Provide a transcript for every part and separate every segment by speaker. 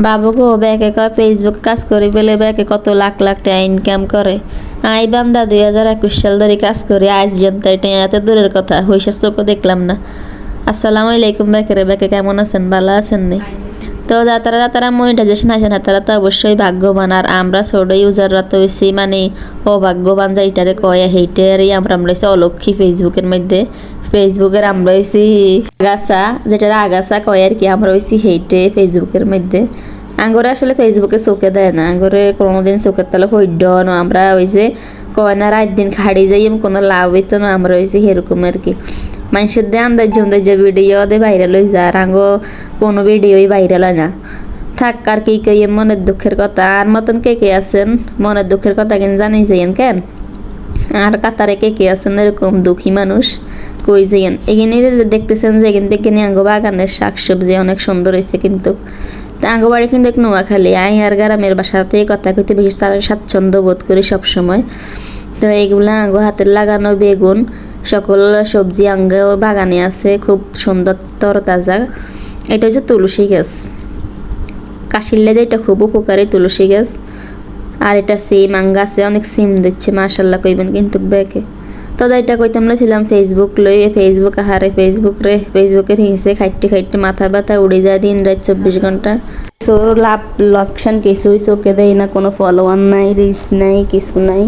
Speaker 1: বাবু গো ব্যাকে কয় ফেসবুক কাজ করি বলে ব্যাকে কত লাখ লাখ টাকা ইনকাম করে। আই বান্দা 2021 সাল ধরে কাজ করি, আজ জন্য এত দূরের কথা হইসা চোখও দেখলাম না। আসসালামু আলাইকুম ব্যাকে কেমন আছেন, ভালো আছেন নি? তো যাতারা মনিটাইজেশন আছে না, তারা তো অবশ্যই ভাগ্যবান, আর আমরা ছোট ইউজাররা তো হয়েছি মানে অভাগ্যবান, যেটারে কয় সেইটারই আমরা হয়েছি অলক্ষী ফেসবুকের মধ্যে। ফেসবুকের আমরা হয়েছি আগাছা, যেটার আগাছা কয় আর কি, আমরা হয়েছি সেইটে ফেসবুকের মধ্যে। আঙ্গরে আসলে ফেসবুকে চোখে দেয় না, আঙ্গরে কোনোদিন চোখের তলে হইড না, আমরা হয়েছে কয় না রাত দিন খাড়ি যাই কোনো লাভ হইতো না, আমরা হয়েছি সেরকম আর কি। মানুষের দিয়ে আন্দাজ ভিডিও দিয়ে ভাইরাল হয়ে যায়, আর আঙ্গো কোনো ভিডিওই ভাইরাল হয় না। থাক আর কি কই, মনের দুঃখের কথা। আর মতন কে আছেন মনের দুঃখের কথা কেন জানি যাইন কেন, আর কাতারে কে আছেন এরকম দুঃখী মানুষ কই যাইন। এখানে যে দেখতেছেন যে এখান থেকে আঙ্গো বাগানের শাকসবজি অনেক সুন্দর হয়েছে, কিন্তু আঙ্গো বাড়ি কিন্তু নোয়াখালী, আই আর গ্রামের বাসাতে কথা কইতে বেশি স্বাচ্ছন্দ্য বোধ করি সবসময়। তো এইগুলা আঙ্গো হাতের লাগানো বেগুন সকল সবজি আঙ্গে বাগানে আছে, খুব সুন্দর তরতাজা। এটা হচ্ছে তুলসী গাছ, কাশির লেগে এটা খুব উপকারী তুলসী গাছ। আর এটা সিম গাছে অনেক সিম দিচ্ছে মাশাল্লাহ কইবেন কিন্তু ব্যাকে। তো এটা কইতাম ছিলাম ফেসবুক লই, ফেসবুক আহারে ফেসবুকের হিসে খাইটে মাথা ব্যথা উড়ে যায় দিন রাত 24 ঘন্টা। সো লাভ লোকসান কিছুই চোখে দেয় না, কোনো ফলোয়ার নাই, রিচ নাই, কিছু নাই।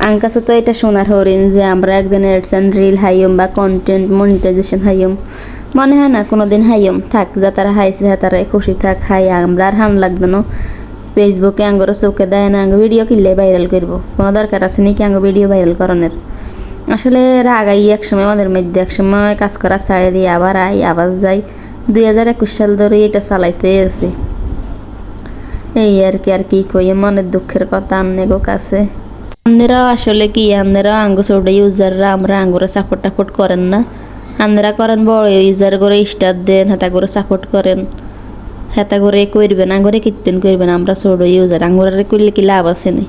Speaker 1: আঙ্কাছে তো এটা শোনার হরিণ যে আমরা একদিন অ্যাডস অ্যান্ড রিল হাইম বা কন্টেন্ট মনিটাইজেশন হাইম, মনে হয় না কোনো দিন হাইম। থাক যা তারা হাইছে তারা খুশি থাক, হাই আমরা আর হাম লাগবে না। ফেসবুকে আঙ্গর চোখে দেয় না, আঙ্গ ভিডিও কিনলে ভাইরাল করবো, কোনো দরকার আছে নাকি আঙ্গ ভিডিও ভাইরাল করানোর? আসলে রাগাই একসময় আমাদের মধ্যে, একসময় কাজ করা ছাড়ে দিয়ে আবার আবার যাই। 2021 সাল ধরে এটা চালাইতে আছে এই আর কি কই, মনের দুঃখের কথা আন্নেগো কাছে। আপনারাও আসলে কি, আপনারাও আঙ্গ ছোট ইউজাররা আমরা আঙ্গুরে সাপোর্ট করেন না? আপনারা করেন বড় ইউজার করে স্টার দেন, হেতা করে সাপোর্ট করেন, হেতা করে করবেন, আঙ্গুরে কীর্তন করবেন। আমরা ছোট ইউজার, আঙ্গুরে করলে কি লাভ আছে না?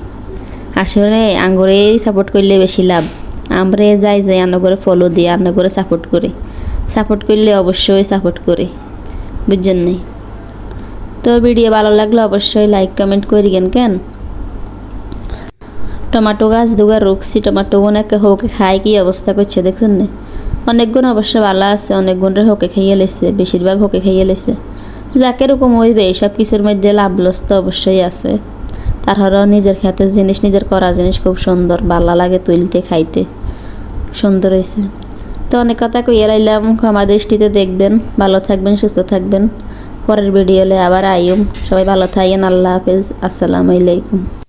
Speaker 1: আসলে আঙ্গুরে সাপোর্ট করলে বেশি লাভ। আমরা যাই আন্নগরে ফলো দিয়ে আন্নগরে সাপোর্ট করলে অবশ্যই সাপোর্ট করি, বুঝছেন নি? তো ভিডিও ভালো লাগলে অবশ্যই লাইক কমেন্ট করিবেন কেন। টমেটো গাছ দুগা রুখছি, টমেটো গুণ একে হোকে খাই কি অবস্থা করছে দেখছেন না? অনেক গুণ অবশ্য ভালো আছে, অনেক গুণরে হোকে খাইয়ে লেছে, বেশিরভাগ হোকে খাইয়ে লেছে। যাকে এরকম হইবে সব কিছুর মধ্যে লাভ লস তো অবশ্যই আছে। তারপরেও নিজের খেতের জিনিস, নিজের করা জিনিস খুব সুন্দর, ভালো লাগে তুলতে খাইতে, সুন্দর হয়েছে। তো অনেক কথা কইয়া লাইলাম, ক্ষমা দৃষ্টিতে দেখবেন। ভালো থাকবেন, সুস্থ থাকবেন। পরের ভিডিওলে আবার আইম। সবাই ভালো থাকেন, আল্লাহ হাফেজ, আসসালামু আলাইকুম।